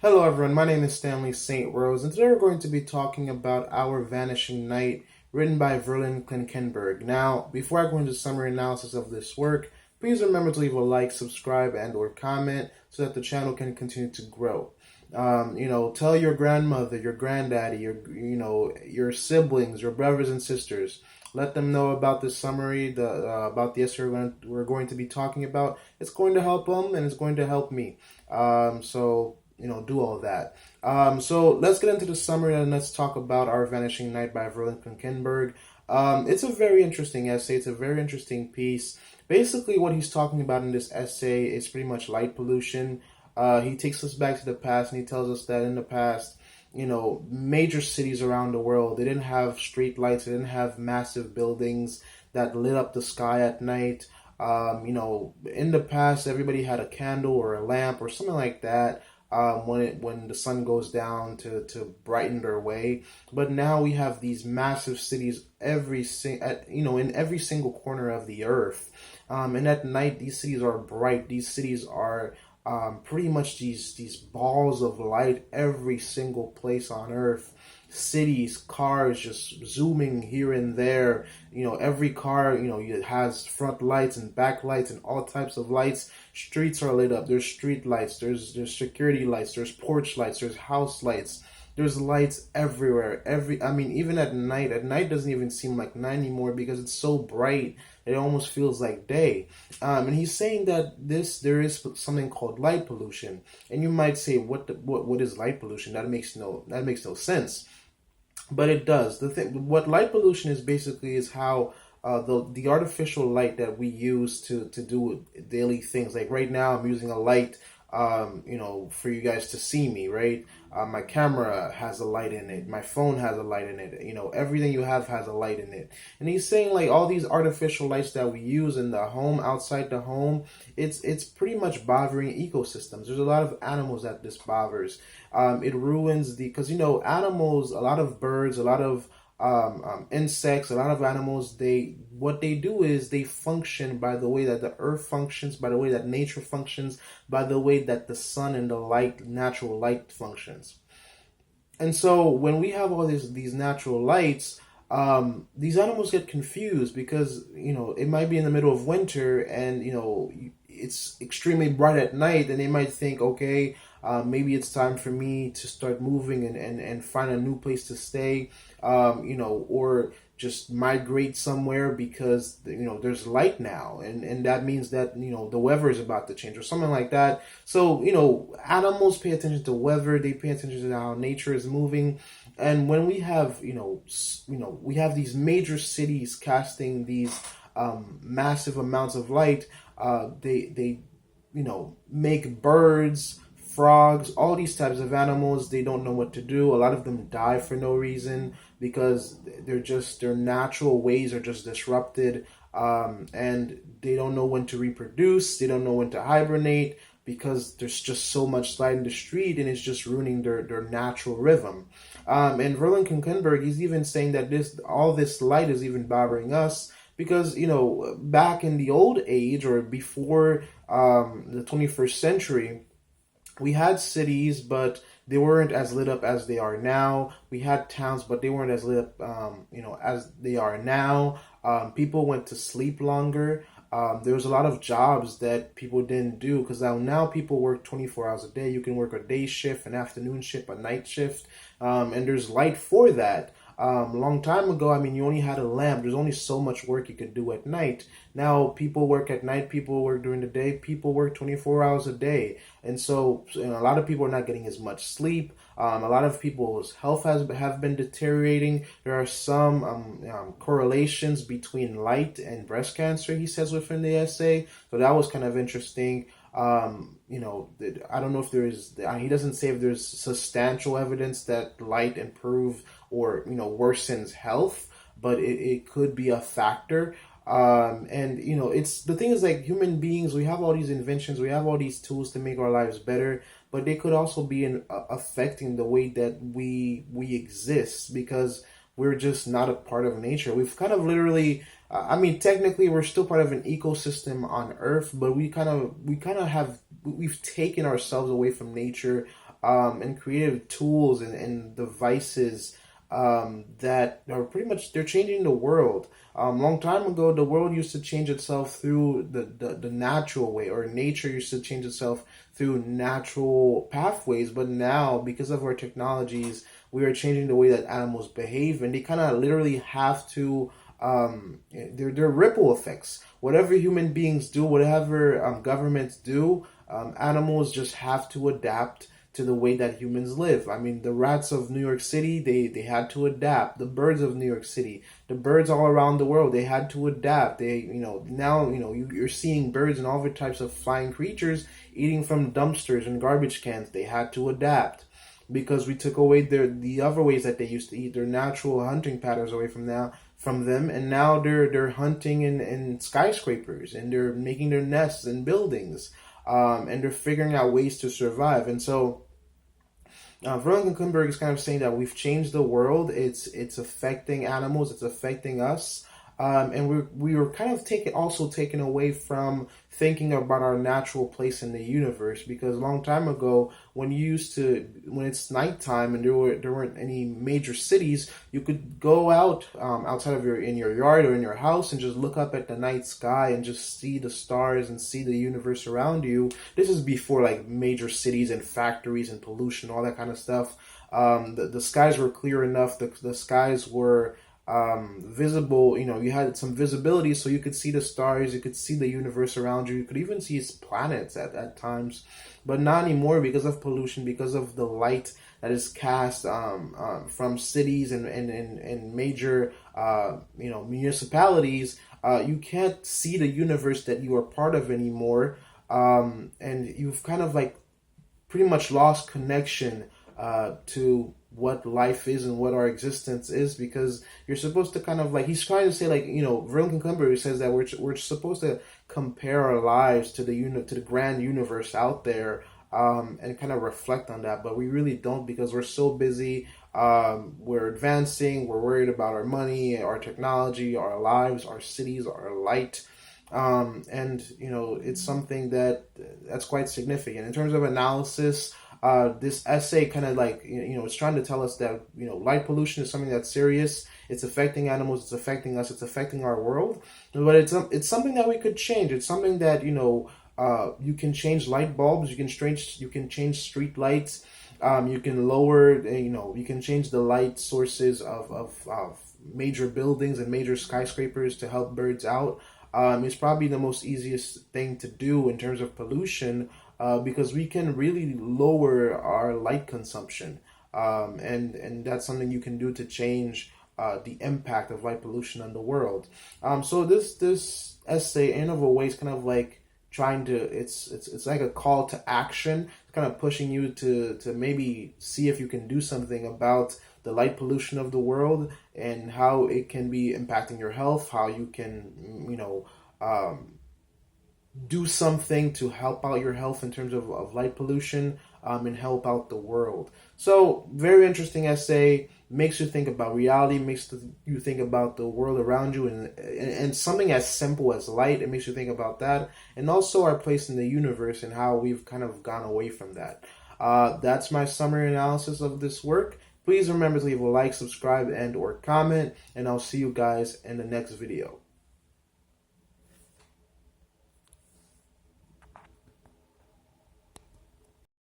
Hello everyone, my name is Stanley St. Rose, and today we're going to be talking about Our Vanishing Night, written by Verlyn Klinkenborg. Now, before I go into summary analysis of this work, please remember to leave a like, subscribe, and or comment so that the channel can continue to grow. Tell your grandmother, your granddaddy, your siblings, your brothers and sisters. Let them know about this summary, about the essay we're going to be talking about. It's going to help them, and it's going to help me. Do all that. So let's get into the summary and let's talk about Our Vanishing Night by Verlyn Klinkenborg. It's a very interesting essay. It's a very interesting piece. Basically, what he's talking about in this essay is pretty much light pollution. He takes us back to the past and he tells us that in the past, major cities around the world, they didn't have street lights, they didn't have massive buildings that lit up the sky at night. In the past, everybody had a candle or a lamp or something like that. When the sun goes down to brighten their way. But now we have these massive cities in every single corner of the earth. And at night, these cities are bright. These cities are pretty much these balls of light every single place on earth. Cities, cars just zooming here and there. Every car, it has front lights and back lights and all types of lights. Streets are lit up. There's street lights. There's security lights. There's porch lights. There's house lights. There's lights everywhere. Even at night. At night doesn't even seem like night anymore because it's so bright. It almost feels like day. And he's saying that there is something called light pollution. And you might say, what is light pollution? That makes no sense. But it does. What light pollution is basically is how the artificial light that we use to do daily things. Like right now, I'm using a light, for you guys to see me, right? My camera has a light in it. My phone has a light in it. Everything you have has a light in it. And he's saying like all these artificial lights that we use in the home, outside the home, it's pretty much bothering ecosystems. There's a lot of animals that this bothers. It ruins because animals, a lot of birds, a lot of insects, a lot of animals, what they do is they function by the way that the earth functions, by the way that nature functions, by the way that the sun and the natural light functions. And so when we have all these natural lights, these animals get confused because it might be in the middle of winter and it's extremely bright at night, and they might think, okay, maybe it's time for me to start moving and find a new place to stay, or just migrate somewhere because there's light now, and that means that the weather is about to change or something like that. So animals pay attention to weather, they pay attention to how nature is moving. And when we have we have these major cities casting these massive amounts of light, they make birds, frogs, all these types of animals, they don't know what to do. A lot of them die for no reason because their natural ways are just disrupted, and they don't know when to reproduce, they don't know when to hibernate because there's just so much light in the street and it's just ruining their natural rhythm. And Verlyn Klinkenborg, he's even saying that all this light is even bothering us because back in the old age or before the 21st century, we had cities, but they weren't as lit up as they are now. We had towns, but they weren't as lit up, as they are now. People went to sleep longer. There was a lot of jobs that people didn't do because now people work 24 hours a day. You can work a day shift, an afternoon shift, a night shift, and there's light for that. A long time ago, you only had a lamp. There's only so much work you could do at night. Now people work at night, people work during the day, people work 24 hours a day. And so a lot of people are not getting as much sleep. A lot of people's health have been deteriorating. There are some correlations between light and breast cancer, he says within the essay. So that was kind of interesting. I don't know if he doesn't say if there's substantial evidence that light improves or, worsens health, but it could be a factor. It's the thing is like human beings, we have all these inventions, we have all these tools to make our lives better, but they could also be affecting the way that we exist because we're just not a part of nature. We've kind of literally, technically we're still part of an ecosystem on Earth, but we've taken ourselves away from nature and creative tools and devices that are pretty much, they're changing the world. Long time ago, the world used to change itself through the natural way, or nature used to change itself through natural pathways. But now, because of our technologies, we are changing the way that animals behave, and they kind of literally have to. They're ripple effects. Whatever human beings do, whatever governments do, animals just have to adapt to the way that humans live. I mean, the rats of New York City, they had to adapt. The birds of New York City, the birds all around the world, they had to adapt. They, now, you're seeing birds and all the types of flying creatures eating from dumpsters and garbage cans. They had to adapt because we took away the other ways that they used to eat, their natural hunting patterns away from them, and now they're hunting in skyscrapers, and they're making their nests in buildings, and they're figuring out ways to survive. And so Verlyn Klinkenborg is kind of saying that we've changed the world. It's affecting animals. It's affecting us, and we were kind of taken away from thinking about our natural place in the universe. Because a long time ago, when it's nighttime and there weren't any major cities, you could go out outside of in your yard or in your house and just look up at the night sky and just see the stars and see the universe around you. This is before like major cities and factories and pollution, all that kind of stuff. The skies were clear enough. The skies were visible. You had some visibility, so you could see the stars, you could see the universe around you could even see planets at times. But not anymore, because of pollution, because of the light that is cast from cities and major municipalities. You can't see the universe that you are part of anymore, and you've kind of like pretty much lost connection to what life is and what our existence is, because you're supposed to kind of like, he's trying to say, like, Verlyn Klinkenborg says that we're supposed to compare our lives to the grand universe out there, and kind of reflect on that, but we really don't, because we're so busy. We're advancing, we're worried about our money, our technology, our lives, our cities, our light. And it's something that's quite significant in terms of analysis. This essay kind of like, it's trying to tell us that, light pollution is something that's serious. It's affecting animals, it's affecting us, it's affecting our world. But it's something that we could change. It's something that, you can change light bulbs, you can change street lights, you can lower, you can change the light sources of major buildings and major skyscrapers to help birds out. It's probably the most easiest thing to do in terms of pollution, because we can really lower our light consumption, and that's something you can do to change the impact of light pollution on the world. So this essay, in of a way, is kind of like trying to, it's like a call to action. It's kind of pushing you to maybe see if you can do something about the light pollution of the world and how it can be impacting your health, how you can do something to help out your health in terms of light pollution, and help out the world. So, very interesting essay. Makes you think about reality, makes you think about the world around you, and something as simple as light. It makes you think about that, and also our place in the universe and how we've kind of gone away from that. That's my summary analysis of this work. Please remember to leave a like, subscribe, and or comment, and I'll see you guys in the next video.